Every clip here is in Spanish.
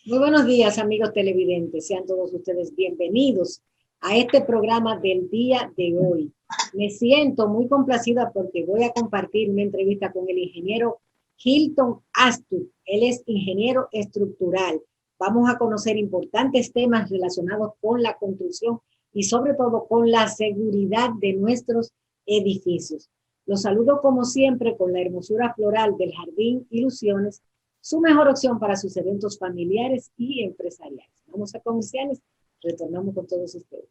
Muy buenos días, amigos televidentes. Sean todos ustedes bienvenidos a este programa del día de hoy. Me siento muy complacida porque voy a compartir una entrevista con el ingeniero Hilton Astut. Él es ingeniero estructural. Vamos a conocer importantes temas relacionados con la construcción y sobre todo con la seguridad de nuestros edificios. Los saludo como siempre con la hermosura floral del Jardín Ilusiones, su mejor opción para sus eventos familiares y empresariales. Vamos a comerciales, retornamos con todos ustedes.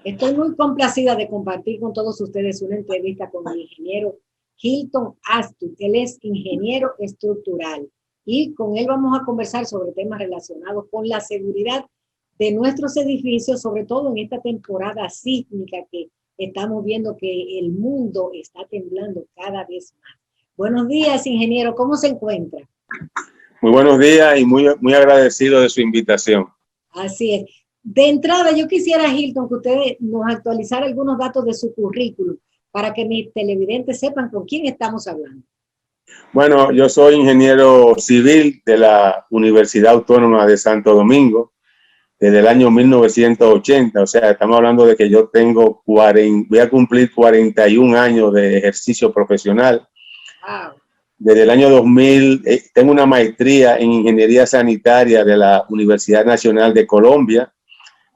Estoy muy complacida de compartir con todos ustedes una entrevista con el ingeniero Hilton Astut. Él es ingeniero estructural y con él vamos a conversar sobre temas relacionados con la seguridad de nuestros edificios, sobre todo en esta temporada sísmica que estamos viendo que el mundo está temblando cada vez más. Buenos días, ingeniero. ¿Cómo se encuentra? Muy buenos días y muy agradecido de su invitación. Así es. De entrada, yo quisiera, Hilton, que usted nos actualizara algunos datos de su currículum para que mis televidentes sepan con quién estamos hablando. Bueno, yo soy ingeniero civil de la Universidad Autónoma de Santo Domingo desde el año 1980. O sea, estamos hablando de que yo tengo voy a cumplir 41 años de ejercicio profesional. Wow. Desde el año 2000 tengo una maestría en ingeniería sanitaria de la Universidad Nacional de Colombia.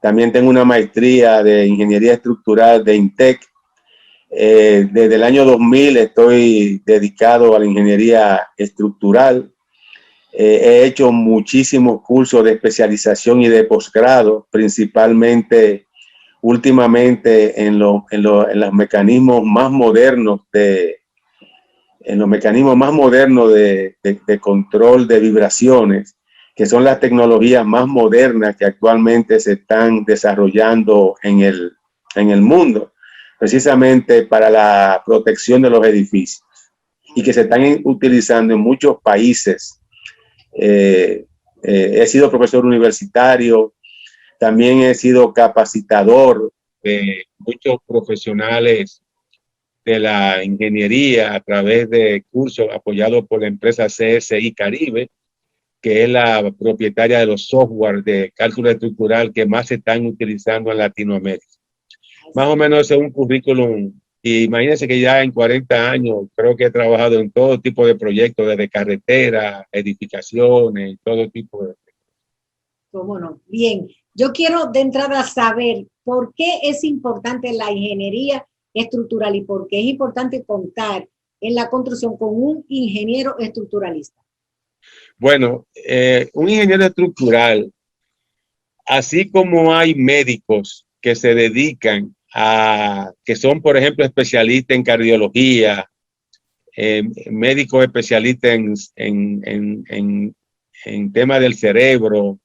También tengo una maestría de ingeniería estructural de INTEC. Desde el año 2000 estoy dedicado a la ingeniería estructural. He hecho muchísimos cursos de especialización y de posgrado, principalmente últimamente en los mecanismos más modernos de control de vibraciones, que son las tecnologías más modernas que actualmente se están desarrollando en el mundo, precisamente para la protección de los edificios y que se están utilizando en muchos países. He sido profesor universitario, también he sido capacitador de muchos profesionales de la ingeniería a través de cursos apoyados por la empresa CSI Caribe, que es la propietaria de los software de cálculo estructural que más se están utilizando en Latinoamérica. Más o menos es un currículum, y imagínense que ya en 40 años creo que he trabajado en todo tipo de proyectos, desde carreteras, edificaciones, todo tipo de... ¿Cómo no? Bien, yo quiero de entrada saber por qué es importante la ingeniería estructural y por qué es importante contar en la construcción con un ingeniero estructuralista. Bueno, un ingeniero estructural, así como hay médicos que se dedican que son, por ejemplo, especialistas en cardiología, médicos especialistas en temas del cerebro,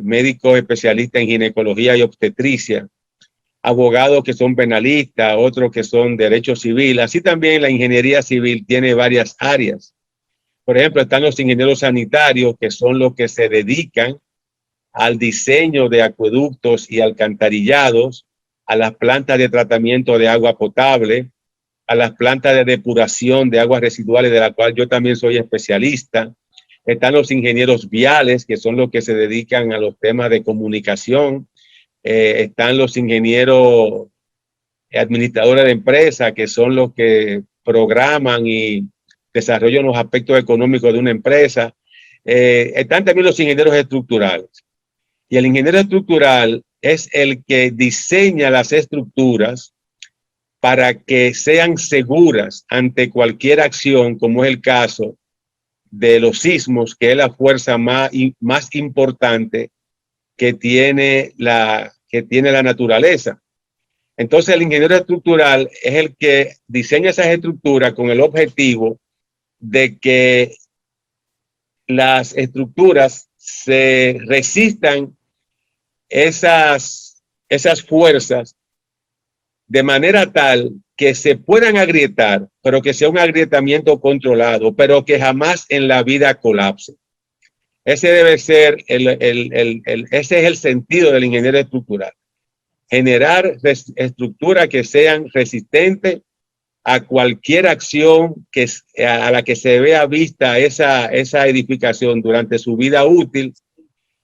médicos especialistas en ginecología y obstetricia, abogados que son penalistas, otros que son derecho civil. Así también la ingeniería civil tiene varias áreas. Por ejemplo, están los ingenieros sanitarios, que son los que se dedican al diseño de acueductos y alcantarillados, a las plantas de tratamiento de agua potable, a las plantas de depuración de aguas residuales, de la cual yo también soy especialista. Están los ingenieros viales, que son los que se dedican a los temas de comunicación. Están los ingenieros administradores de empresas, que son los que programan y desarrollan los aspectos económicos de una empresa. Están también los ingenieros estructurales. Y el ingeniero estructural es el que diseña las estructuras para que sean seguras ante cualquier acción, como es el caso de los sismos, que es la fuerza más importante que tiene la naturaleza. Entonces, el ingeniero estructural es el que diseña esas estructuras con el objetivo de que las estructuras se resistan esas fuerzas de manera tal que se puedan agrietar, pero que sea un agrietamiento controlado, pero que jamás en la vida colapse. Ese debe ser ese es el sentido del ingeniero estructural. Generar estructuras que sean resistentes a cualquier acción a la que se vea vista esa edificación durante su vida útil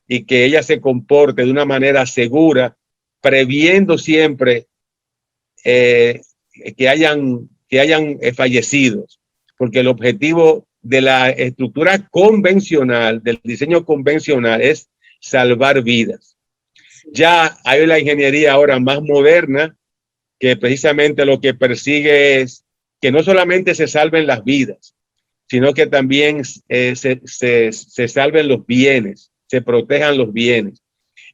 y que ella se comporte de una manera segura, previendo siempre que hayan fallecidos, porque el objetivo de la estructura convencional, del diseño convencional, es salvar vidas. Ya hay la ingeniería ahora más moderna que precisamente lo que persigue es que no solamente se salven las vidas, sino que también se salven los bienes, se protejan los bienes.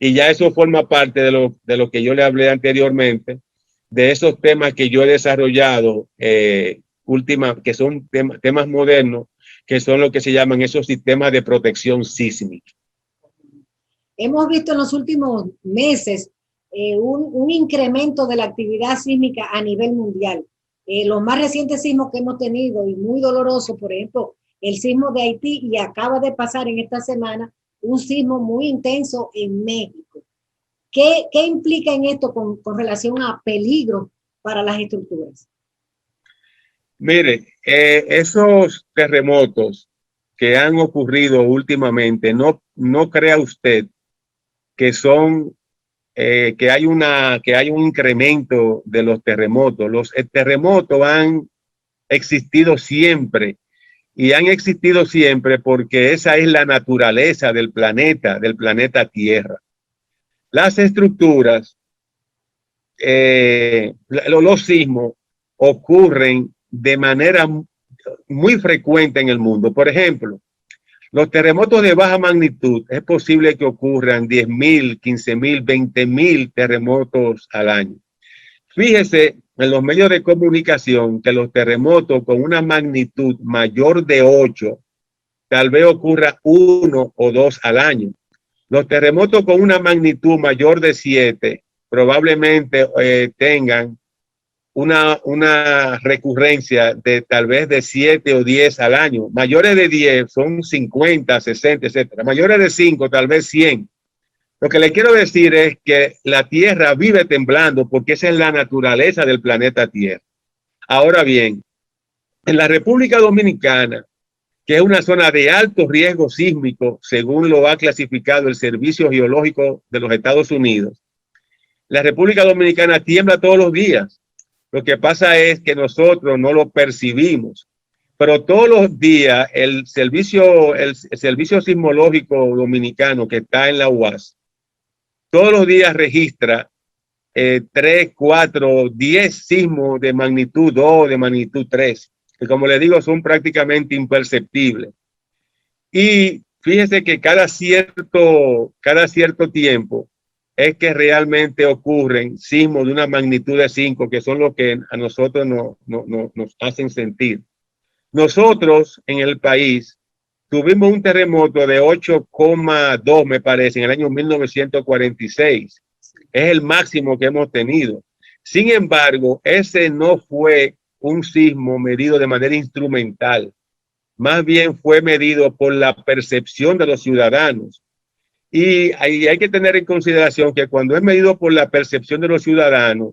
Y ya eso forma parte de lo que yo le hablé anteriormente, de esos temas que yo he desarrollado, que son temas modernos, que son lo que se llaman esos sistemas de protección sísmica. Hemos visto en los últimos meses un incremento de la actividad sísmica a nivel mundial. Los más recientes sismos que hemos tenido y muy dolorosos, por ejemplo, el sismo de Haití, y acaba de pasar en esta semana un sismo muy intenso en México. ¿Qué implica en esto con relación a peligro para las estructuras? Mire, esos terremotos que han ocurrido últimamente, no crea usted que son que hay un incremento de los terremotos. Los terremotos han existido siempre y han existido siempre porque esa es la naturaleza del planeta Tierra. Las estructuras, los sismos ocurren de manera muy frecuente en el mundo. Por ejemplo, los terremotos de baja magnitud, es posible que ocurran 10,000, 15,000, 20,000 terremotos al año. Fíjese en los medios de comunicación que los terremotos con una magnitud mayor de 8, tal vez ocurra 1 o 2 al año. Los terremotos con una magnitud mayor de 7 probablemente tengan una recurrencia de tal vez de 7 o 10 al año. Mayores de 10 son 50, 60, etcétera. Mayores de 5, tal vez 100. Lo que le quiero decir es que la Tierra vive temblando porque esa es la naturaleza del planeta Tierra. Ahora bien, en la República Dominicana, que es una zona de alto riesgo sísmico, según lo ha clasificado el Servicio Geológico de los Estados Unidos, la República Dominicana tiembla todos los días. Lo que pasa es que nosotros no lo percibimos, pero todos los días el servicio sismológico dominicano que está en la UAS, todos los días registra 3, 4, 10 sismos de magnitud 2, de magnitud 3, que como les digo son prácticamente imperceptibles. Y fíjese que cada cierto tiempo es que realmente ocurren sismos de una magnitud de 5, que son los que a nosotros nos hacen sentir. Nosotros en el país tuvimos un terremoto de 8,2, me parece, en el año 1946. Es el máximo que hemos tenido. Sin embargo, ese no fue un sismo medido de manera instrumental. Más bien fue medido por la percepción de los ciudadanos. Y hay que tener en consideración que cuando es medido por la percepción de los ciudadanos,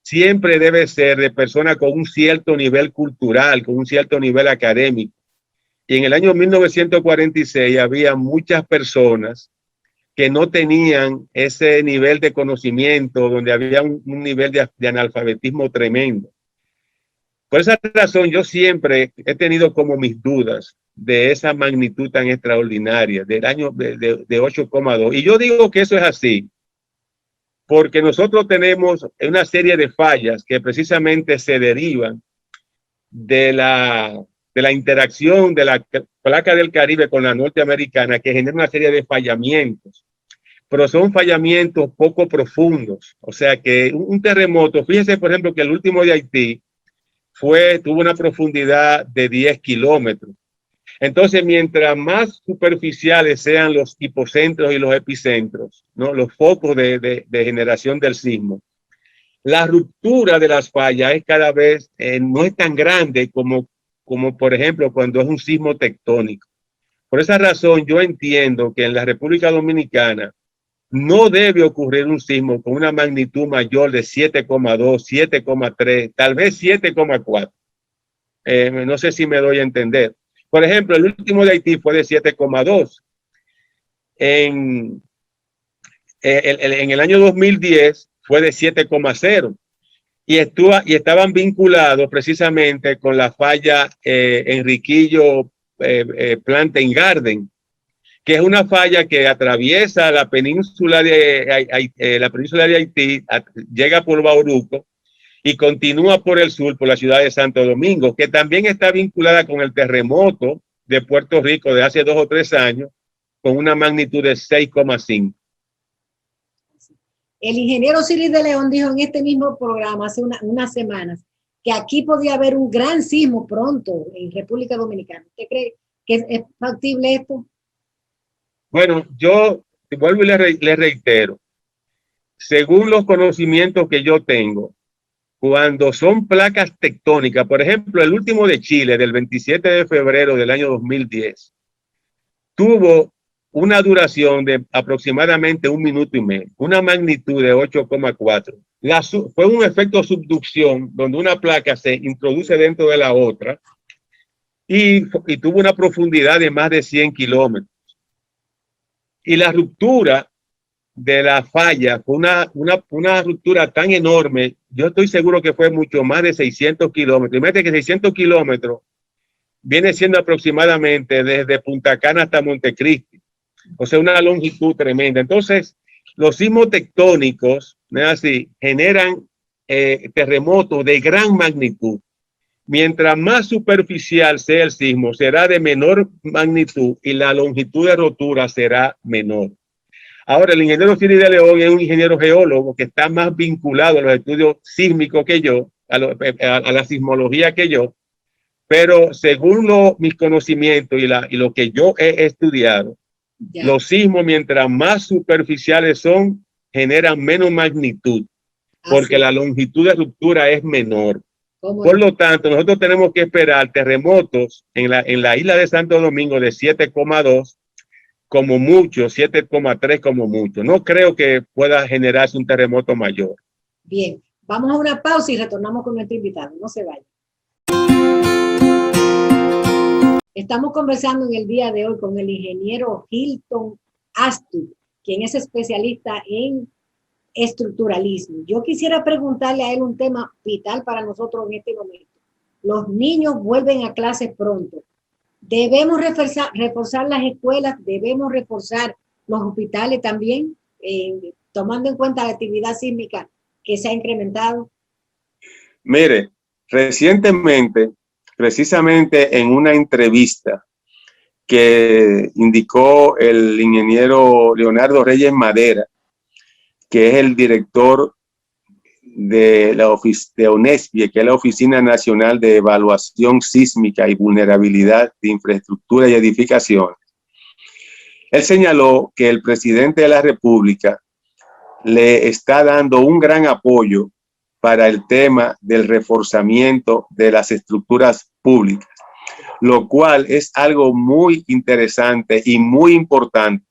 siempre debe ser de personas con un cierto nivel cultural, con un cierto nivel académico. Y en el año 1946 había muchas personas que no tenían ese nivel de conocimiento, donde había un nivel de analfabetismo tremendo. Por esa razón, yo siempre he tenido como mis dudas de esa magnitud tan extraordinaria, del año de 8,2. Y yo digo que eso es así, porque nosotros tenemos una serie de fallas que precisamente se derivan de la interacción de la placa del Caribe con la norteamericana, que genera una serie de fallamientos, pero son fallamientos poco profundos. O sea que un terremoto, fíjense por ejemplo que el último de Haití tuvo una profundidad de 10 kilómetros. Entonces, mientras más superficiales sean los hipocentros y los epicentros, ¿no?, los focos de generación del sismo, la ruptura de las fallas es cada vez no es tan grande como por ejemplo cuando es un sismo tectónico. Por esa razón yo entiendo que en la República Dominicana no debe ocurrir un sismo con una magnitud mayor de 7,2, 7,3, tal vez 7,4. No sé si me doy a entender. Por ejemplo, el último de Haití fue de 7,2. En el año 2010 fue de 7,0 y estaban vinculados precisamente con la falla Enriquillo Plantain Garden, que es una falla que atraviesa la península de Haití, llega por Bauruco y continúa por el sur, por la ciudad de Santo Domingo, que también está vinculada con el terremoto de Puerto Rico de hace 2 o 3 años, con una magnitud de 6,5. El ingeniero Osiris de León dijo en este mismo programa hace unas semanas que aquí podía haber un gran sismo pronto en República Dominicana. ¿Usted cree que es factible esto? Bueno, yo vuelvo y le reitero, según los conocimientos que yo tengo, cuando son placas tectónicas, por ejemplo, el último de Chile, del 27 de febrero del año 2010, tuvo una duración de aproximadamente 1 minuto y medio, una magnitud de 8,4. Fue un efecto subducción donde una placa se introduce dentro de la otra y tuvo una profundidad de más de 100 kilómetros. Y la ruptura de la falla fue una ruptura tan enorme, yo estoy seguro que fue mucho más de 600 kilómetros. Imagínate que 600 kilómetros viene siendo aproximadamente desde Punta Cana hasta Montecristi. O sea, una longitud tremenda. Entonces, los sismos tectónicos, ¿no? Así, generan terremotos de gran magnitud. Mientras más superficial sea el sismo, será de menor magnitud y la longitud de rotura será menor. Ahora, el ingeniero Osiris de León es un ingeniero geólogo que está más vinculado a los estudios sísmicos que yo, a la sismología que yo, pero según mis conocimientos y lo que yo he estudiado, los sismos, mientras más superficiales son, generan menos magnitud, porque la longitud de ruptura es menor. Por lo tanto, nosotros tenemos que esperar terremotos en la isla de Santo Domingo de 7,2 como mucho, 7,3 como mucho. No creo que pueda generarse un terremoto mayor. Bien, vamos a una pausa y retornamos con nuestro invitado. No se vaya. Estamos conversando en el día de hoy con el ingeniero Hilton Astu, quien es especialista en estructuralismo. Yo quisiera preguntarle a él un tema vital para nosotros en este momento. Los niños vuelven a clases pronto. Debemos reforzar las escuelas, debemos reforzar los hospitales también, tomando en cuenta la actividad sísmica que se ha incrementado. Mire, recientemente, precisamente en una entrevista que indicó el ingeniero Leonardo Reyes Madera, que es el director de ONESPIE, que es la Oficina Nacional de Evaluación Sísmica y Vulnerabilidad de Infraestructura y Edificaciones. Él señaló que el presidente de la República le está dando un gran apoyo para el tema del reforzamiento de las estructuras públicas, lo cual es algo muy interesante y muy importante.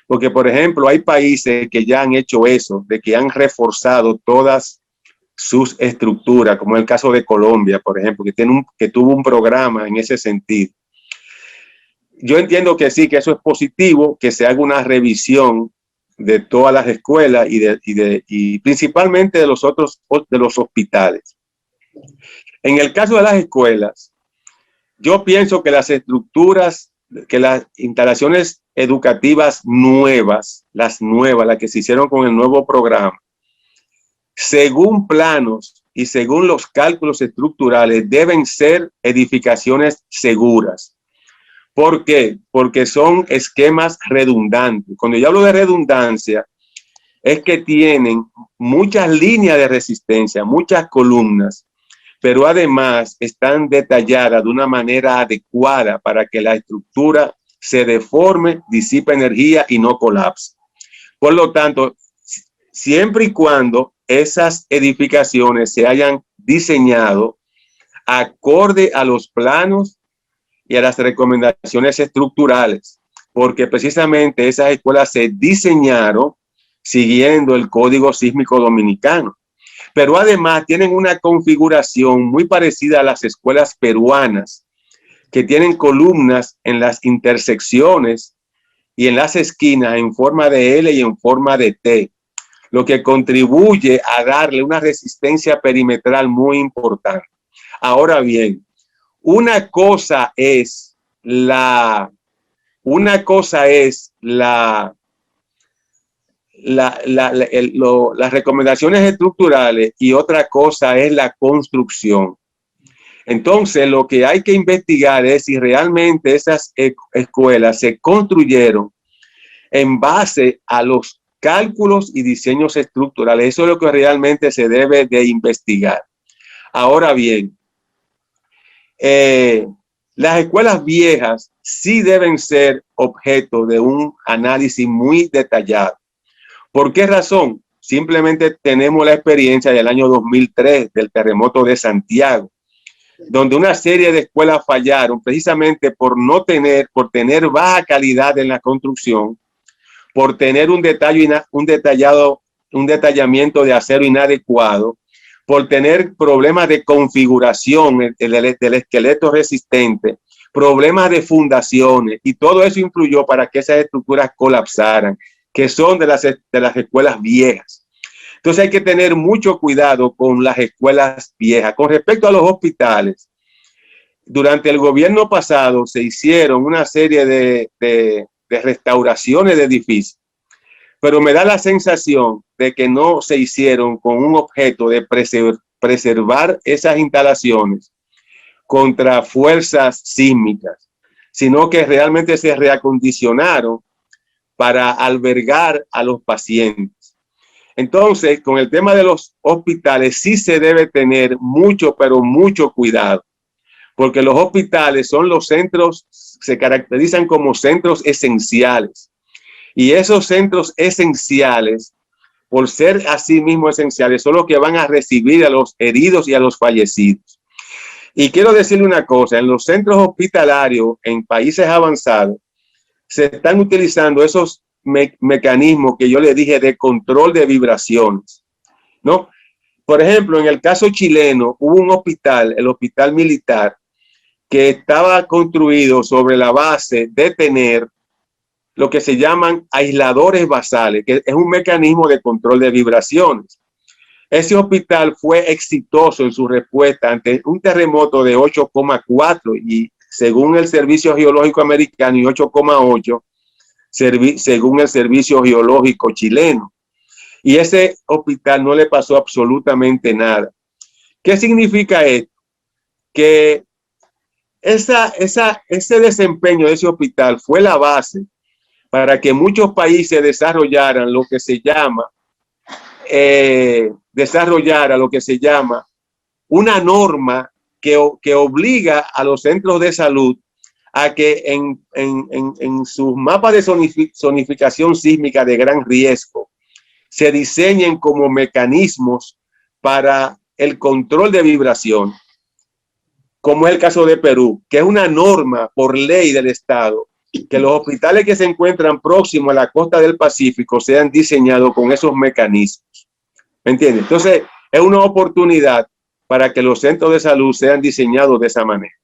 Porque, por ejemplo, hay países que ya han hecho eso, de que han reforzado todas sus estructuras, como el caso de Colombia, por ejemplo, que tuvo un programa en ese sentido. Yo entiendo que sí, que eso es positivo, que se haga una revisión de todas las escuelas y principalmente de los hospitales. En el caso de las escuelas, yo pienso que las estructuras, que las instalaciones educativas nuevas, las que se hicieron con el nuevo programa, según planos y según los cálculos estructurales, deben ser edificaciones seguras. ¿Por qué? Porque son esquemas redundantes. Cuando yo hablo de redundancia, es que tienen muchas líneas de resistencia, muchas columnas, pero además están detalladas de una manera adecuada para que la estructura se deforme, disipe energía y no colapse. Por lo tanto, siempre y cuando esas edificaciones se hayan diseñado acorde a los planos y a las recomendaciones estructurales, porque precisamente esas escuelas se diseñaron siguiendo el Código Sísmico Dominicano. Pero además tienen una configuración muy parecida a las escuelas peruanas, que tienen columnas en las intersecciones y en las esquinas en forma de L y en forma de T, lo que contribuye a darle una resistencia perimetral muy importante. Ahora bien, una cosa es las recomendaciones estructurales y otra cosa es la construcción. Entonces, lo que hay que investigar es si realmente esas escuelas se construyeron en base a los cálculos y diseños estructurales. Eso es lo que realmente se debe de investigar. Ahora bien, las escuelas viejas sí deben ser objeto de un análisis muy detallado. ¿Por qué razón? Simplemente tenemos la experiencia del año 2003 del terremoto de Santiago, donde una serie de escuelas fallaron precisamente por tener baja calidad en la construcción, por tener un detallamiento de acero inadecuado, por tener problemas de configuración del esqueleto resistente, problemas de fundaciones, y todo eso influyó para que esas estructuras colapsaran, que son de las escuelas viejas. Entonces hay que tener mucho cuidado con las escuelas viejas. Con respecto a los hospitales, durante el gobierno pasado se hicieron una serie de restauraciones de edificios, pero me da la sensación de que no se hicieron con un objeto de preservar esas instalaciones contra fuerzas sísmicas, sino que realmente se reacondicionaron para albergar a los pacientes. Entonces, con el tema de los hospitales sí se debe tener mucho, pero mucho cuidado, porque los hospitales son los centros, se caracterizan como centros esenciales. Y esos centros esenciales, por ser así mismo esenciales, son los que van a recibir a los heridos y a los fallecidos. Y quiero decirle una cosa, en los centros hospitalarios, en países avanzados, se están utilizando esos mecanismos que yo le dije de control de vibraciones, ¿no? Por ejemplo, en el caso chileno, hubo un hospital, el hospital militar, que estaba construido sobre la base de tener lo que se llaman aisladores basales, que es un mecanismo de control de vibraciones. Ese hospital fue exitoso en su respuesta ante un terremoto de 8,4 y según el Servicio Geológico Americano y 8,8 según el Servicio Geológico Chileno. Y ese hospital no le pasó absolutamente nada. ¿Qué significa esto? Que ese desempeño de ese hospital fue la base para que muchos países desarrollaran lo que se llama una norma que obliga a los centros de salud a que en sus mapas de zonificación sísmica de gran riesgo se diseñen como mecanismos para el control de vibración, como es el caso de Perú, que es una norma por ley del Estado, que los hospitales que se encuentran próximos a la costa del Pacífico sean diseñados con esos mecanismos. ¿Me entiendes? Entonces, es una oportunidad para que los centros de salud sean diseñados de esa manera.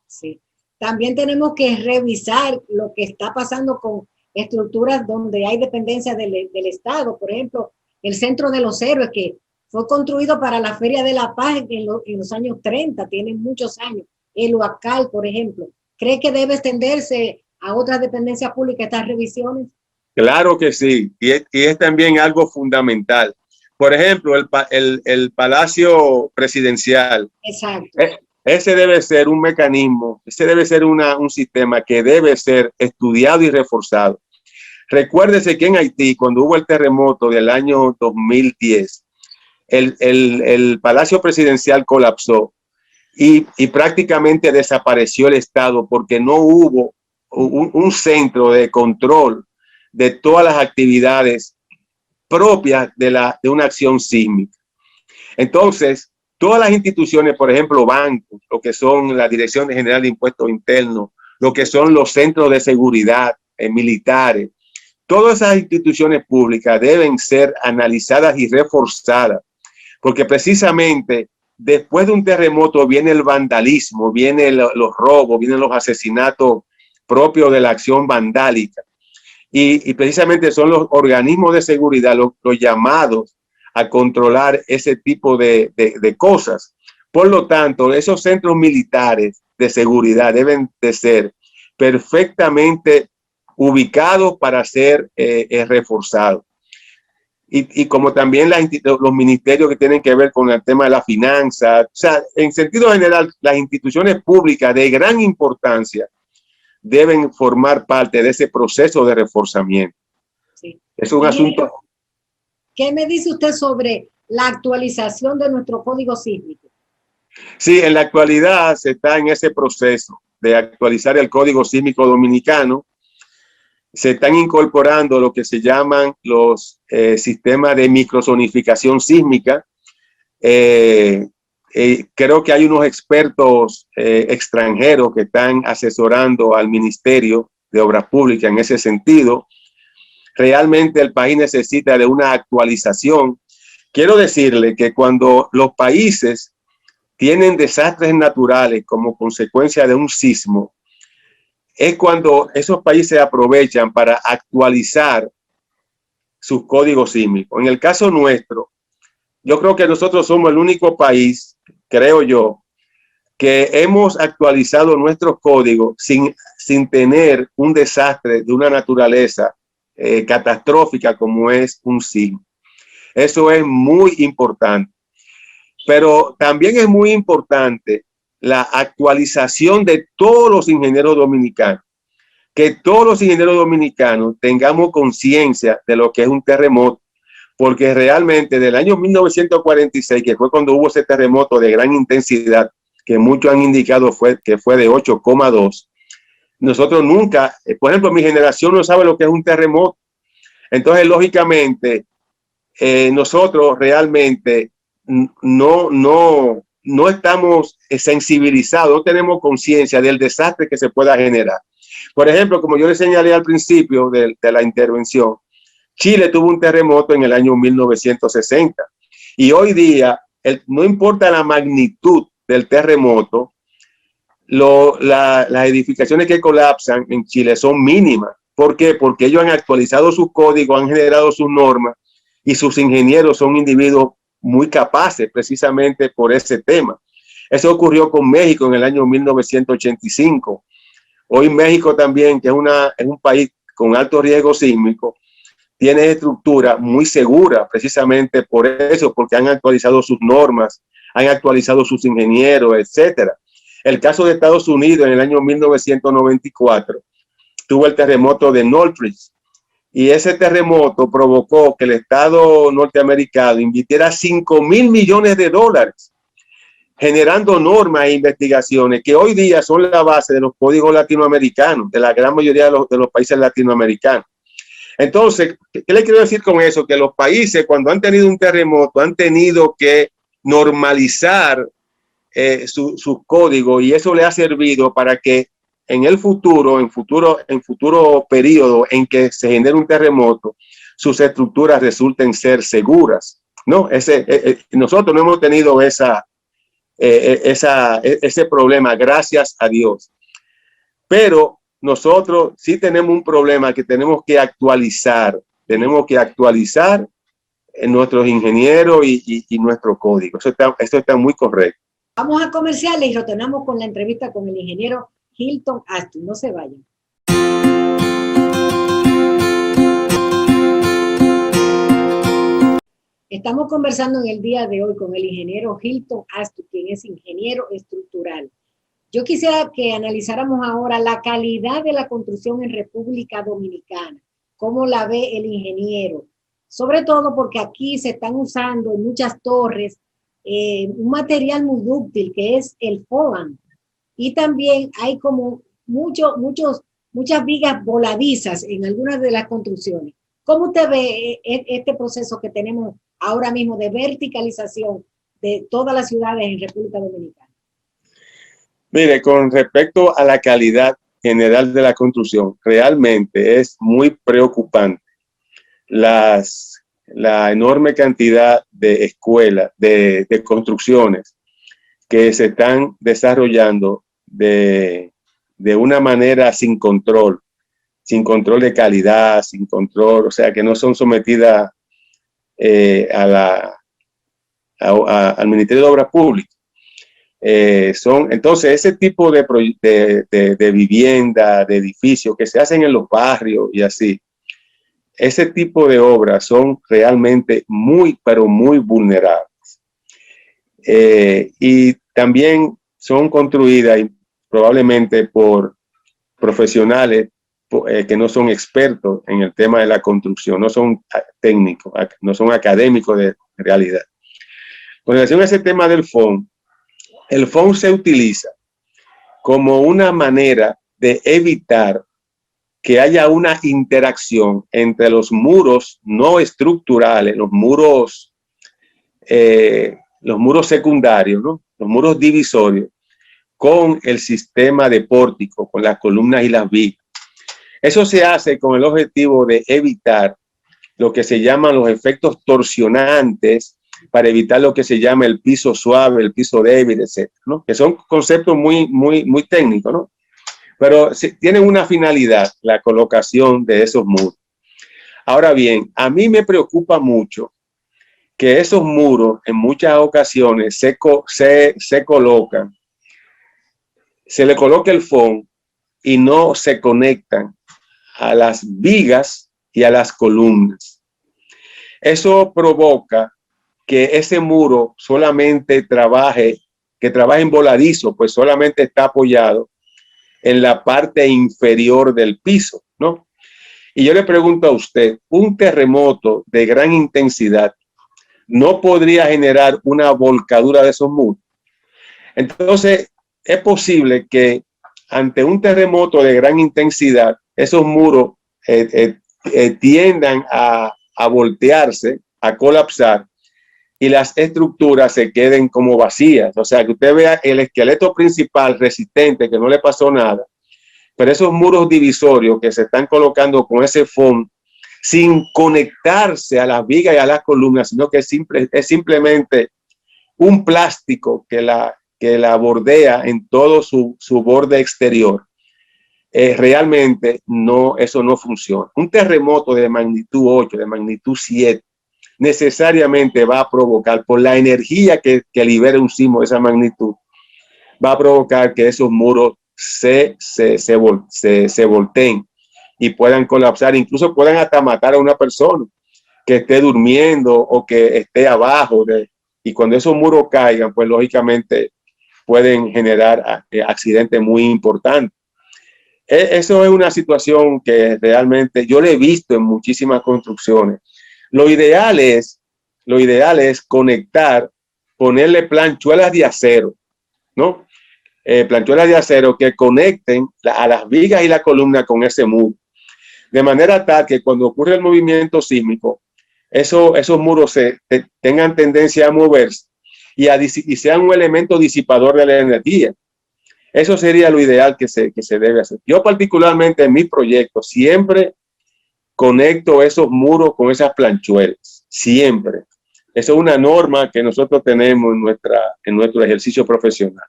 Sí. También tenemos que revisar lo que está pasando con estructuras donde hay dependencia del Estado. Por ejemplo, el Centro de los Héroes, que fue construido para la Feria de la Paz en los años 30, tiene muchos años. El Huacal, por ejemplo. ¿Cree que debe extenderse a otras dependencias públicas estas revisiones? Claro que sí, y es también algo fundamental. Por ejemplo, el Palacio Presidencial. Exacto. Ese debe ser un mecanismo, ese debe ser un sistema que debe ser estudiado y reforzado. Recuérdese que en Haití, cuando hubo el terremoto del año 2010, el Palacio Presidencial colapsó y prácticamente desapareció el Estado porque no hubo un centro de control de todas las actividades propias de una acción sísmica. Entonces, todas las instituciones, por ejemplo, bancos, lo que son la Dirección General de Impuestos Internos, lo que son los centros de seguridad militares, todas esas instituciones públicas deben ser analizadas y reforzadas, porque precisamente después de un terremoto viene el vandalismo, vienen los robos, vienen los asesinatos propios de la acción vandálica. Y precisamente son los organismos de seguridad los llamados a controlar ese tipo de cosas. Por lo tanto, esos centros militares de seguridad deben de ser perfectamente ubicados para ser reforzados. Y como también los ministerios que tienen que ver con el tema de la finanza, o sea, en sentido general, las instituciones públicas de gran importancia deben formar parte de ese proceso de reforzamiento. Sí. Es un asunto. ¿Qué me dice usted sobre la actualización de nuestro código sísmico? Sí, en la actualidad se está en ese proceso de actualizar el código sísmico dominicano. Se están incorporando lo que se llaman los sistemas de microzonificación sísmica. Creo que hay unos expertos extranjeros que están asesorando al Ministerio de Obras Públicas en ese sentido. Realmente el país necesita de una actualización. Quiero decirle que cuando los países tienen desastres naturales como consecuencia de un sismo, es cuando esos países aprovechan para actualizar sus códigos sísmicos. En el caso nuestro, yo creo que nosotros somos el único país, creo yo, que hemos actualizado nuestros códigos sin tener un desastre de una naturaleza catastrófica como es un sismo. Eso es muy importante. Pero también es muy importante la actualización de todos los ingenieros dominicanos. Que todos los ingenieros dominicanos tengamos conciencia de lo que es un terremoto, porque realmente del año 1946, que fue cuando hubo ese terremoto de gran intensidad, que muchos han indicado que fue de 8,2, nosotros nunca, por ejemplo, mi generación no sabe lo que es un terremoto. Entonces, lógicamente, nosotros realmente no estamos sensibilizados, no tenemos conciencia del desastre que se pueda generar. Por ejemplo, como yo le señalé al principio de la intervención, Chile tuvo un terremoto en el año 1960 y hoy día, no importa la magnitud del terremoto, las edificaciones que colapsan en Chile son mínimas. ¿Por qué? Porque ellos han actualizado sus códigos, han generado sus normas y sus ingenieros son individuos muy capaces precisamente por ese tema. Eso ocurrió con México en el año 1985. Hoy México también, que es un país con alto riesgo sísmico, tiene estructura muy segura precisamente por eso, porque han actualizado sus normas, han actualizado sus ingenieros, etcétera. El caso de Estados Unidos en el año 1994 tuvo el terremoto de Northridge y ese terremoto provocó que el Estado norteamericano invirtiera $5,000 millones generando normas e investigaciones que hoy día son la base de los códigos latinoamericanos, de la gran mayoría de los países latinoamericanos. Entonces, ¿qué le quiero decir con eso? Que los países, cuando han tenido un terremoto, han tenido que normalizar sus códigos y eso le ha servido para que en futuro periodo en que se genere un terremoto, sus estructuras resulten ser seguras, ¿no? Nosotros no hemos tenido ese problema, gracias a Dios. Pero nosotros sí tenemos un problema que tenemos que actualizar. Tenemos que actualizar nuestros ingenieros y nuestro código. Eso está muy correcto. Vamos a comerciales y retornamos con la entrevista con el ingeniero Hilton Aston. No se vayan. Estamos conversando en el día de hoy con el ingeniero Hilton Aston, quien es ingeniero estructural. Yo quisiera que analizáramos ahora la calidad de la construcción en República Dominicana, cómo la ve el ingeniero, sobre todo porque aquí se están usando en muchas torres un material muy dúctil que es el FOAM, y también hay como muchas vigas voladizas en algunas de las construcciones. ¿Cómo usted ve este proceso que tenemos ahora mismo de verticalización de todas las ciudades en República Dominicana? Mire, con respecto a la calidad general de la construcción, realmente es muy preocupante la enorme cantidad de escuelas, de construcciones que se están desarrollando de una manera sin control de calidad, sin control, o sea, que no son sometidas al Ministerio de Obras Públicas. Entonces, ese tipo de vivienda, de edificios que se hacen en los barrios y así, ese tipo de obras son realmente muy, pero muy vulnerables. Y también son construidas probablemente por profesionales que no son expertos en el tema de la construcción, no son técnicos, no son académicos de realidad. Con relación a ese tema del FON, el FON se utiliza como una manera de evitar que haya una interacción entre los muros no estructurales, los muros secundarios, ¿no? Los muros divisorios, con el sistema de pórtico, con las columnas y las vigas. Eso se hace con el objetivo de evitar lo que se llaman los efectos torsionantes, para evitar lo que se llama el piso suave, el piso débil, etc., ¿no? Que son conceptos muy técnicos, ¿no? Pero tienen una finalidad, la colocación de esos muros. Ahora bien, a mí me preocupa mucho que esos muros en muchas ocasiones se colocan, se le coloca el FON y no se conectan a las vigas y a las columnas. Eso provoca que ese muro solamente trabaje en voladizo, pues solamente está apoyado en la parte inferior del piso, ¿no? Y yo le pregunto a usted, un terremoto de gran intensidad no podría generar una volcadura de esos muros. Entonces, es posible que ante un terremoto de gran intensidad, esos muros tiendan a voltearse, a colapsar, y las estructuras se queden como vacías. O sea, que usted vea el esqueleto principal resistente, que no le pasó nada, pero esos muros divisorios que se están colocando con ese FON sin conectarse a las vigas y a las columnas, sino que es simplemente un plástico que la bordea en todo su borde exterior. Realmente eso no funciona. Un terremoto de magnitud 8, de magnitud 7, necesariamente va a provocar, por la energía que libera un sismo de esa magnitud, va a provocar que esos muros se volteen y puedan colapsar, incluso puedan hasta matar a una persona que esté durmiendo o que esté abajo y cuando esos muros caigan, pues lógicamente pueden generar accidentes muy importantes. Eso es una situación que realmente yo le he visto en muchísimas construcciones. Lo ideal es conectar, ponerle planchuelas de acero, ¿no? Planchuelas de acero que conecten a las vigas y la columna con ese muro, de manera tal que cuando ocurre el movimiento sísmico, esos muros tengan tendencia a moverse y sean un elemento disipador de la energía. Eso sería lo ideal que se debe hacer. Yo particularmente en mis proyectos siempre conecto esos muros con esas planchuelas, siempre. Eso es una norma que nosotros tenemos en nuestro ejercicio profesional.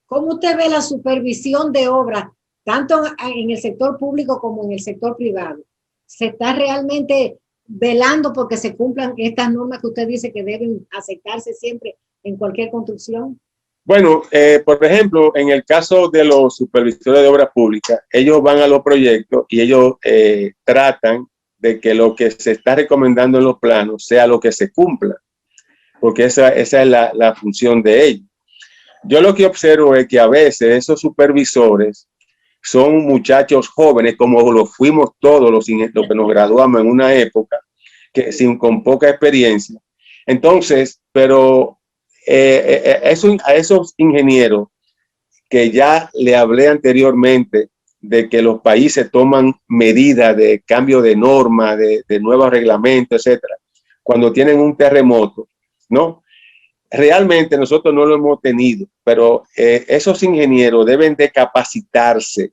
¿Cómo usted ve la supervisión de obras, tanto en el sector público como en el sector privado? ¿Se está realmente velando porque se cumplan estas normas que usted dice que deben aceptarse siempre en cualquier construcción? Bueno, por ejemplo, en el caso de los supervisores de obras públicas, ellos van a los proyectos y ellos tratan de que lo que se está recomendando en los planos sea lo que se cumpla, porque esa es la función de ellos. Yo lo que observo es que a veces esos supervisores son muchachos jóvenes, como lo fuimos todos los que nos graduamos en una época, con poca experiencia. Entonces, pero a esos ingenieros que ya le hablé anteriormente de que los países toman medidas de cambio de norma, de nuevos reglamentos, etcétera, cuando tienen un terremoto, ¿no? Realmente nosotros no lo hemos tenido, pero esos ingenieros deben de capacitarse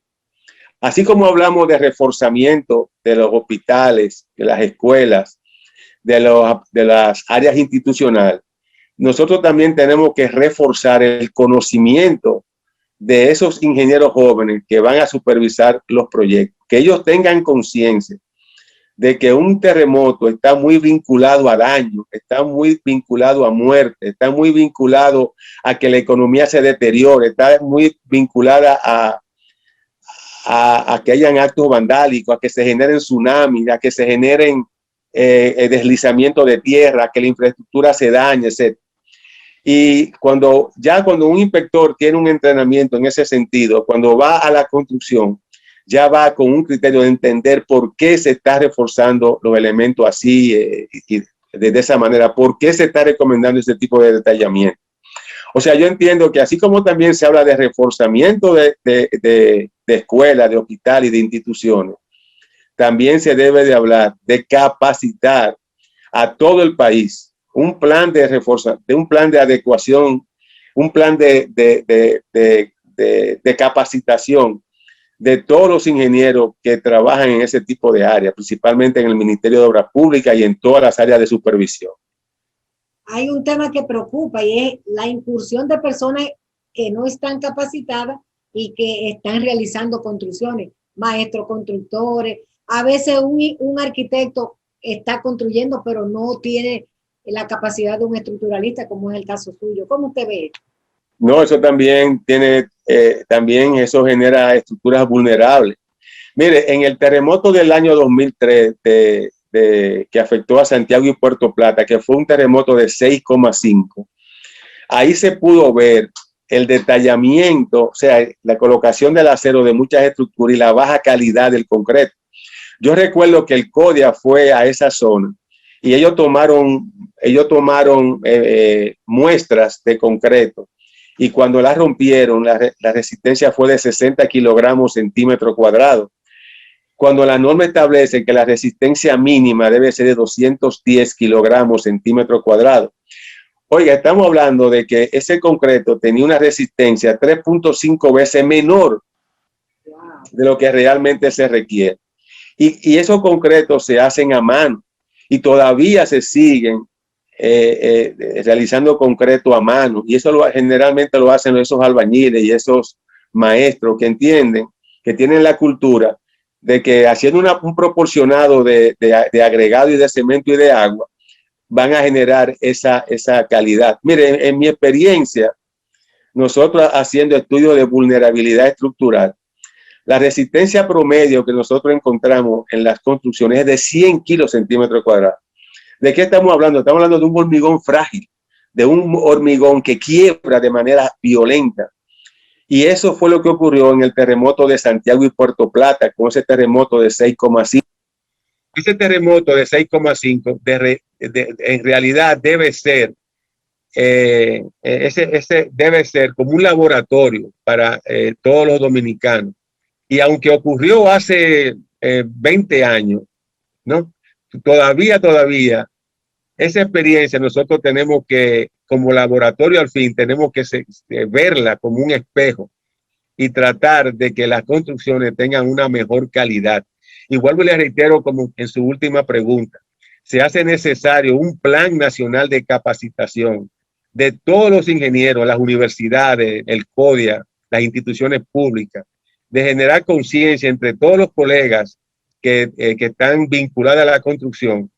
Así como hablamos de reforzamiento de los hospitales, de las escuelas, de las áreas institucionales, nosotros también tenemos que reforzar el conocimiento de esos ingenieros jóvenes que van a supervisar los proyectos, que ellos tengan conciencia de que un terremoto está muy vinculado a daño, está muy vinculado a muerte, está muy vinculado a que la economía se deteriore, está muy vinculada a que hayan actos vandálicos, a que se generen tsunamis, a que se generen deslizamiento de tierra, a que la infraestructura se dañe, etc. Y cuando un inspector tiene un entrenamiento en ese sentido, cuando va a la construcción, ya va con un criterio de entender por qué se está reforzando los elementos así y de esa manera, por qué se está recomendando ese tipo de detallamiento. O sea, yo entiendo que así como también se habla de reforzamiento de escuelas, de hospitales y de instituciones, también se debe de hablar de capacitar a todo el país, un plan de reforzamiento, un plan de adecuación, un plan de capacitación de todos los ingenieros que trabajan en ese tipo de áreas, principalmente en el Ministerio de Obras Públicas y en todas las áreas de supervisión. Hay un tema que preocupa y es la incursión de personas que no están capacitadas y que están realizando construcciones, maestros constructores. A veces un arquitecto está construyendo, pero no tiene la capacidad de un estructuralista, como es el caso suyo. ¿Cómo usted ve? No, eso también también eso genera estructuras vulnerables. Mire, en el terremoto del año 2003 que afectó a Santiago y Puerto Plata, que fue un terremoto de 6,5, ahí se pudo ver el detallamiento, o sea, la colocación del acero de muchas estructuras y la baja calidad del concreto. Yo recuerdo que el CODIA fue a esa zona y ellos tomaron muestras de concreto y cuando las rompieron, la resistencia fue de 60 kilogramos centímetro cuadrado. Cuando la norma establece que la resistencia mínima debe ser de 210 kilogramos centímetro cuadrado. Oiga, estamos hablando de que ese concreto tenía una resistencia 3.5 veces menor de lo que realmente se requiere. Y esos concretos se hacen a mano y todavía se siguen realizando concreto a mano. Y eso generalmente lo hacen esos albañiles y esos maestros que entienden, que tienen la cultura de que haciendo un proporcionado de agregado y de cemento y de agua, van a generar esa calidad. Mire, en mi experiencia, nosotros haciendo estudios de vulnerabilidad estructural, la resistencia promedio que nosotros encontramos en las construcciones es de 100 kilos centímetros cuadrados. ¿De qué estamos hablando? Estamos hablando de un hormigón frágil, de un hormigón que quiebra de manera violenta. Y eso fue lo que ocurrió en el terremoto de Santiago y Puerto Plata, con ese terremoto de 6,5. Ese terremoto de 6,5 en realidad debe ser ese debe ser como un laboratorio para todos los dominicanos. Y aunque ocurrió hace 20 años, ¿no? Todavía, esa experiencia nosotros tenemos que, como laboratorio al fin, tenemos que verla como un espejo y tratar de que las construcciones tengan una mejor calidad. Igual le reitero como en su última pregunta, se hace necesario un plan nacional de capacitación de todos los ingenieros, las universidades, el CODIA, las instituciones públicas, de generar conciencia entre todos los colegas que están vinculados a la construcción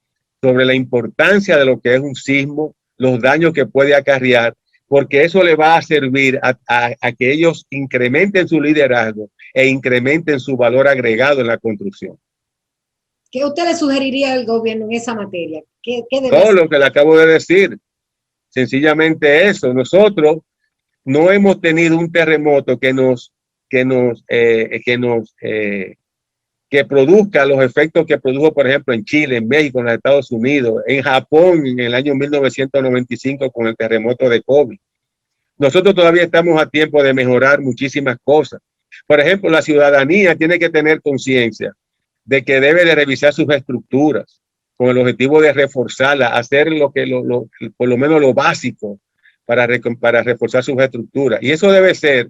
sobre la importancia de lo que es un sismo, los daños que puede acarrear, porque eso le va a servir a que ellos incrementen su liderazgo e incrementen su valor agregado en la construcción. ¿Qué usted le sugeriría al gobierno en esa materia? ¿Qué debe Todo hacer? lo que le acabo de decir, sencillamente eso. Nosotros no hemos tenido un terremoto que produzca los efectos que produjo, por ejemplo, en Chile, en México, en los Estados Unidos, en Japón, en el año 1995 con el terremoto de COVID. Nosotros todavía estamos a tiempo de mejorar muchísimas cosas. Por ejemplo, la ciudadanía tiene que tener conciencia de que debe de revisar sus estructuras con el objetivo de reforzarlas, hacer por lo menos lo básico para reforzar sus estructuras. Y eso debe ser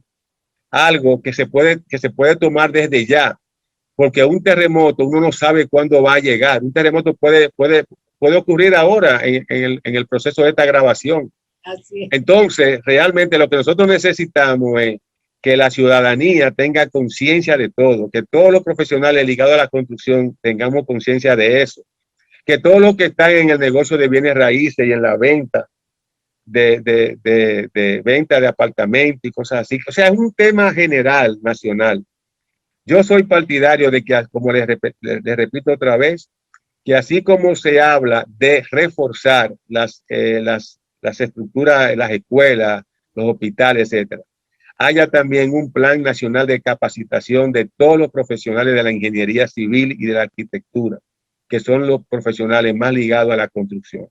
algo que se puede tomar desde ya. porque un terremoto uno no sabe cuándo va a llegar. Un terremoto puede ocurrir ahora en el proceso de esta grabación. Así es. Entonces, realmente lo que nosotros necesitamos es que la ciudadanía tenga conciencia de todo, que todos los profesionales ligados a la construcción tengamos conciencia de eso, que todos los que están en el negocio de bienes raíces y en la venta de venta de apartamentos y cosas así. O sea, es un tema general, nacional. Yo soy partidario de que, como les repito otra vez, que así como se habla de reforzar las estructuras, las escuelas, los hospitales, etcétera, haya también un plan nacional de capacitación de todos los profesionales de la ingeniería civil y de la arquitectura, que son los profesionales más ligados a la construcción.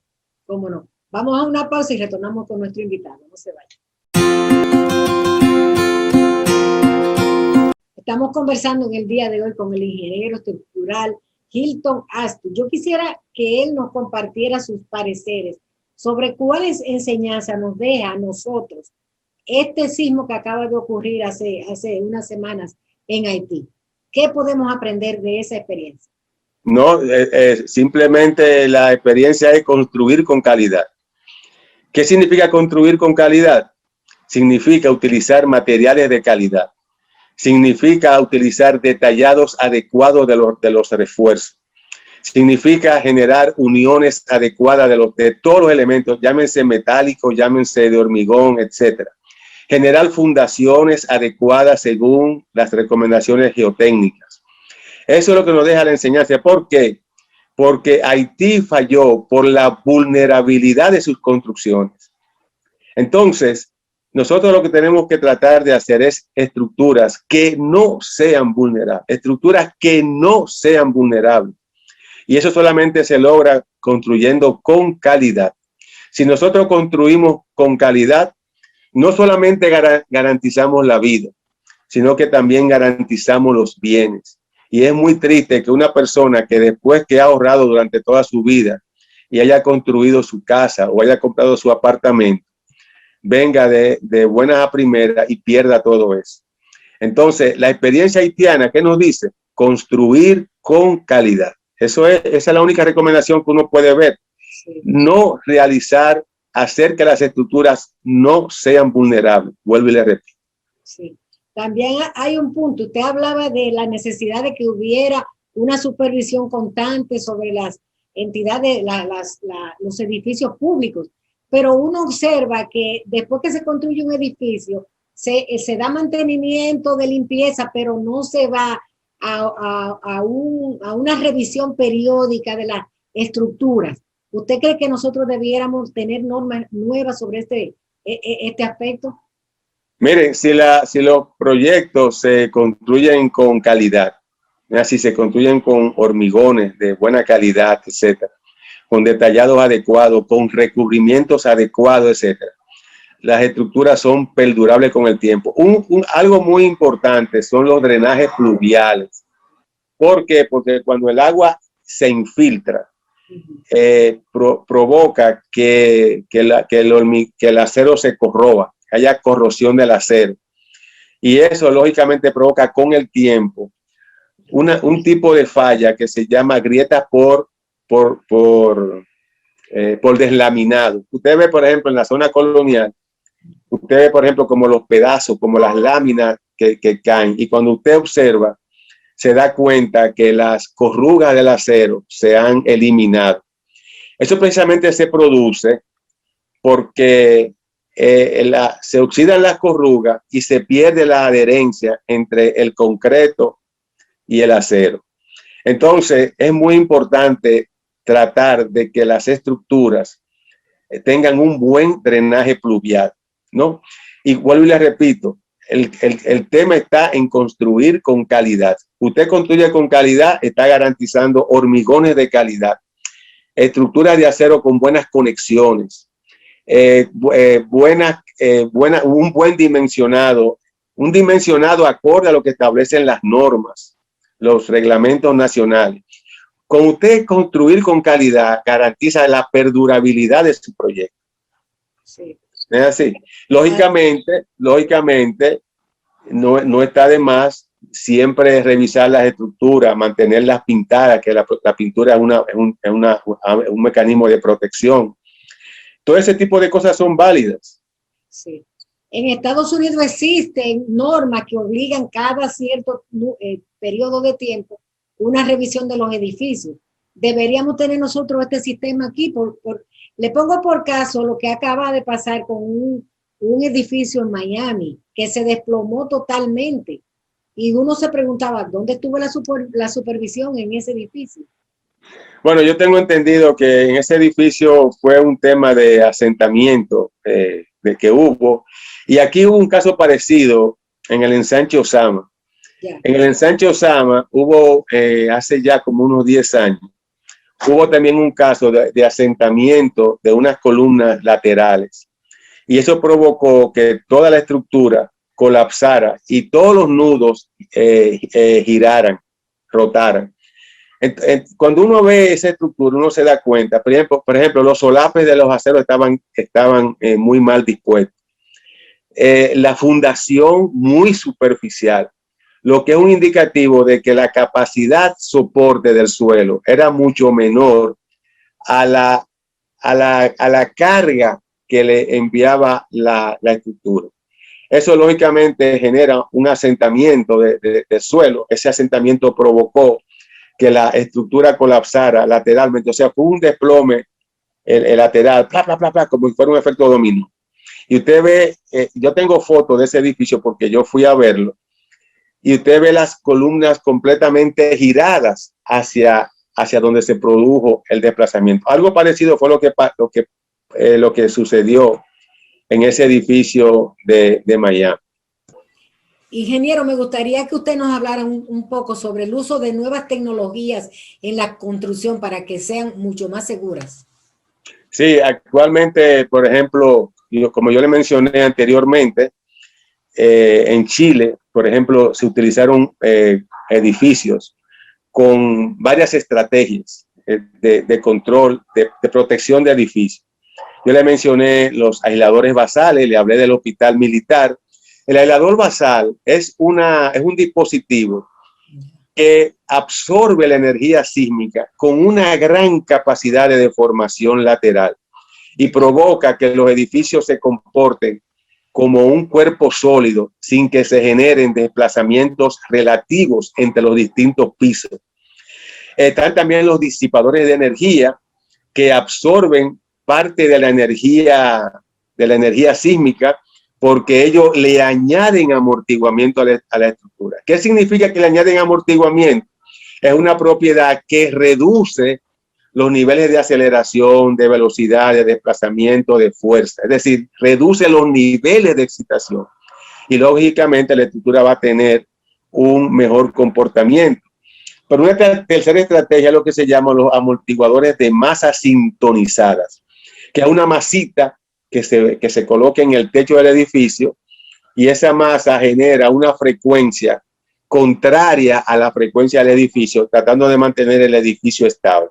¿Cómo no? Vamos a una pausa y retornamos con nuestro invitado. No se vayan. Estamos conversando en el día de hoy con el ingeniero estructural Hilton Astor. Yo quisiera que él nos compartiera sus pareceres sobre cuáles enseñanzas nos deja a nosotros este sismo que acaba de ocurrir hace unas semanas en Haití. ¿Qué podemos aprender de esa experiencia? No, simplemente la experiencia es construir con calidad. ¿Qué significa construir con calidad? Significa utilizar materiales de calidad. Significa utilizar detallados adecuados de los refuerzos. Significa generar uniones adecuadas de todos los elementos, llámense metálicos, llámense de hormigón, etcétera. Generar fundaciones adecuadas según las recomendaciones geotécnicas. Eso es lo que nos deja la enseñanza. ¿Por qué? Porque Haití falló por la vulnerabilidad de sus construcciones. Entonces, nosotros lo que tenemos que tratar de hacer es estructuras que no sean vulnerables, estructuras que no sean vulnerables. Y eso solamente se logra construyendo con calidad. Si nosotros construimos con calidad, no solamente garantizamos la vida, sino que también garantizamos los bienes. Y es muy triste que una persona que después que ha ahorrado durante toda su vida y haya construido su casa o haya comprado su apartamento, venga de buenas a primeras y pierda todo eso. Entonces, la experiencia haitiana, ¿qué nos dice? Construir con calidad. Esa es la única recomendación que uno puede ver. Sí. No realizar, hacer que las estructuras no sean vulnerables. Vuelvo y le repito. Sí. También hay un punto, usted hablaba de la necesidad de que hubiera una supervisión constante sobre las entidades, los edificios públicos, pero uno observa que después que se construye un edificio, se da mantenimiento de limpieza, pero no se va a una revisión periódica de las estructuras. ¿Usted cree que nosotros debiéramos tener normas nuevas sobre este aspecto? Miren, si los proyectos se construyen con calidad, si se construyen con hormigones de buena calidad, etcétera, con detallados adecuados, con recubrimientos adecuados, etcétera, las estructuras son perdurables con el tiempo. Algo muy importante son los drenajes pluviales. ¿Por qué? Porque cuando el agua se infiltra, provoca que el acero se corroba, que haya corrosión del acero. Y eso lógicamente provoca con el tiempo un tipo de falla que se llama grieta por deslaminado. Usted ve, por ejemplo, en la zona colonial, usted ve, por ejemplo, como los pedazos, como las láminas que caen. Y cuando usted observa, se da cuenta que las corrugas del acero se han eliminado. Eso precisamente se produce porque se oxidan las corrugas y se pierde la adherencia entre el concreto y el acero. Entonces, es muy importante tratar de que las estructuras tengan un buen drenaje pluvial, ¿no? Y vuelvo y le repito, el tema está en construir con calidad. Usted construye con calidad, está garantizando hormigones de calidad, estructuras de acero con buenas conexiones, un buen dimensionado, un dimensionado acorde a lo que establecen las normas, los reglamentos nacionales. Con usted construir con calidad garantiza la perdurabilidad de su proyecto. Sí. Es así. Lógicamente, no está de más siempre revisar las estructuras, mantenerlas pintadas, que la pintura es un mecanismo de protección. Todo ese tipo de cosas son válidas. Sí. En Estados Unidos existen normas que obligan cada cierto periodo de tiempo una revisión de los edificios. Deberíamos tener nosotros este sistema aquí. Le pongo por caso lo que acaba de pasar con un edificio en Miami que se desplomó totalmente. Y uno se preguntaba, ¿dónde estuvo la supervisión en ese edificio? Bueno, yo tengo entendido que en ese edificio fue un tema de asentamiento de que hubo. Y aquí hubo un caso parecido en el ensanche Osama. Yeah. En el ensanche Osama hubo hace ya como unos 10 años, hubo también un caso de asentamiento de unas columnas laterales. Y eso provocó que toda la estructura colapsara y todos los nudos giraran, rotaran. Cuando uno ve esa estructura, uno se da cuenta, por ejemplo, los solapes de los aceros estaban muy mal dispuestos. La fundación muy superficial, lo que es un indicativo de que la capacidad soporte del suelo era mucho menor a la carga que le enviaba la estructura. Eso lógicamente genera un asentamiento de suelo. Ese asentamiento provocó que la estructura colapsara lateralmente, o sea, fue un desplome el lateral, como si fuera un efecto dominó. Y usted ve, yo tengo fotos de ese edificio porque yo fui a verlo, y usted ve las columnas completamente giradas hacia donde se produjo el desplazamiento. Algo parecido fue lo que sucedió en ese edificio de Miami. Ingeniero, me gustaría que usted nos hablara un poco sobre el uso de nuevas tecnologías en la construcción para que sean mucho más seguras. Sí, actualmente, por ejemplo, como yo le mencioné anteriormente, en Chile, por ejemplo, se utilizaron edificios con varias estrategias de control, de protección de edificios. Yo le mencioné los aisladores basales, le hablé del hospital militar. El aislador basal es un dispositivo que absorbe la energía sísmica con una gran capacidad de deformación lateral y provoca que los edificios se comporten como un cuerpo sólido sin que se generen desplazamientos relativos entre los distintos pisos. Están también los disipadores de energía que absorben parte de la energía sísmica porque ellos le añaden amortiguamiento a la estructura. ¿Qué significa que le añaden amortiguamiento? Es una propiedad que reduce los niveles de aceleración, de velocidad, de desplazamiento, de fuerza. Es decir, reduce los niveles de excitación. Y lógicamente la estructura va a tener un mejor comportamiento. Pero una tercera estrategia es lo que se llama los amortiguadores de masas sintonizadas, que es una masita que se coloca en el techo del edificio y esa masa genera una frecuencia contraria a la frecuencia del edificio, tratando de mantener el edificio estable.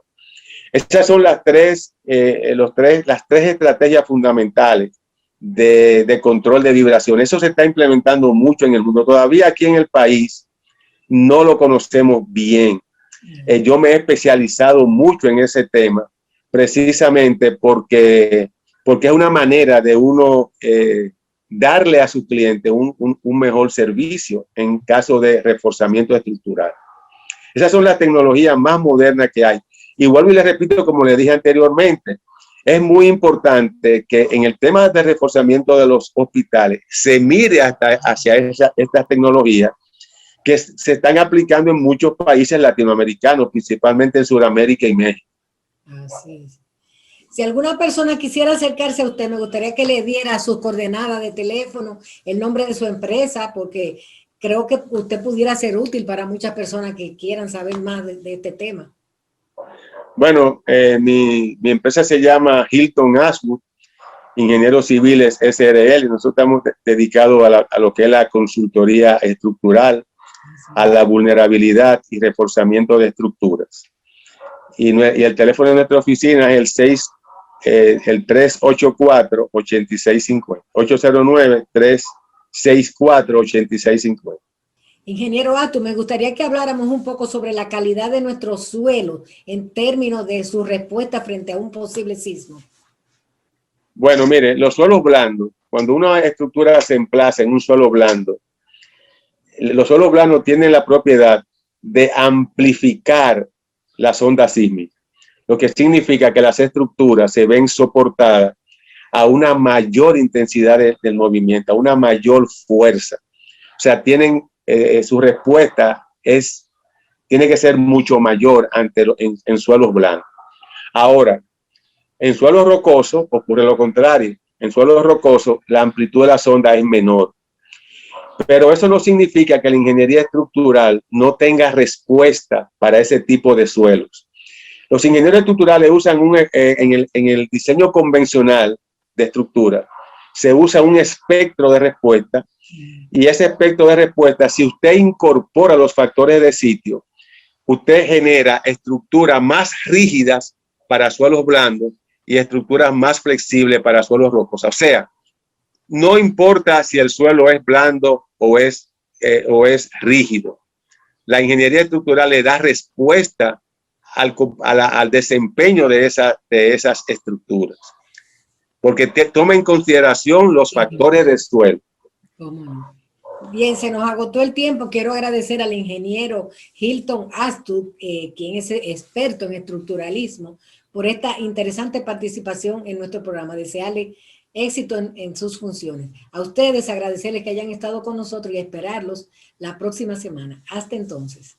Estas son las tres estrategias fundamentales de control de vibración. Eso se está implementando mucho en el mundo. Todavía aquí en el país no lo conocemos bien. Yo me he especializado mucho en ese tema, precisamente porque es una manera de uno darle a su cliente un mejor servicio en caso de reforzamiento estructural. Esas son las tecnologías más modernas que hay. Igual y les repito, como les dije anteriormente, es muy importante que en el tema de reforzamiento de los hospitales se mire hacia estas tecnologías que se están aplicando en muchos países latinoamericanos, principalmente en Sudamérica y México. Así es. Si alguna persona quisiera acercarse a usted, me gustaría que le diera sus coordenadas de teléfono, el nombre de su empresa, porque creo que usted pudiera ser útil para muchas personas que quieran saber más de este tema. Bueno, mi empresa se llama Hilton Ashwood, Ingenieros Civiles SRL. Nosotros estamos dedicados a lo que es la consultoría estructural, a la vulnerabilidad y reforzamiento de estructuras. Y el teléfono de nuestra oficina es el 384-8650. 809-364-8650. Ingeniero Astud, me gustaría que habláramos un poco sobre la calidad de nuestro suelo en términos de su respuesta frente a un posible sismo. Bueno, mire, los suelos blandos, cuando una estructura se emplaza en un suelo blando, los suelos blandos tienen la propiedad de amplificar las ondas sísmicas, lo que significa que las estructuras se ven soportadas a una mayor intensidad del movimiento, a una mayor fuerza. O sea, tienen su respuesta tiene que ser mucho mayor en suelos blandos. Ahora, en suelos rocosos ocurre lo contrario. En suelos rocosos la amplitud de la sonda es menor. Pero eso no significa que la ingeniería estructural no tenga respuesta para ese tipo de suelos. Los ingenieros estructurales usan en el diseño convencional de estructura, se usa un espectro de respuesta, y ese espectro de respuesta, si usted incorpora los factores de sitio, usted genera estructuras más rígidas para suelos blandos y estructuras más flexibles para suelos rocosos. O sea, no importa si el suelo es blando o es rígido. La ingeniería estructural le da respuesta al desempeño de esas estructuras, porque toma en consideración los factores del suelo. Bien, se nos agotó el tiempo. Quiero agradecer al ingeniero Hilton Astud, quien es experto en estructuralismo, por esta interesante participación en nuestro programa. Desearle éxito en sus funciones. A ustedes agradecerles que hayan estado con nosotros y esperarlos la próxima semana. Hasta entonces.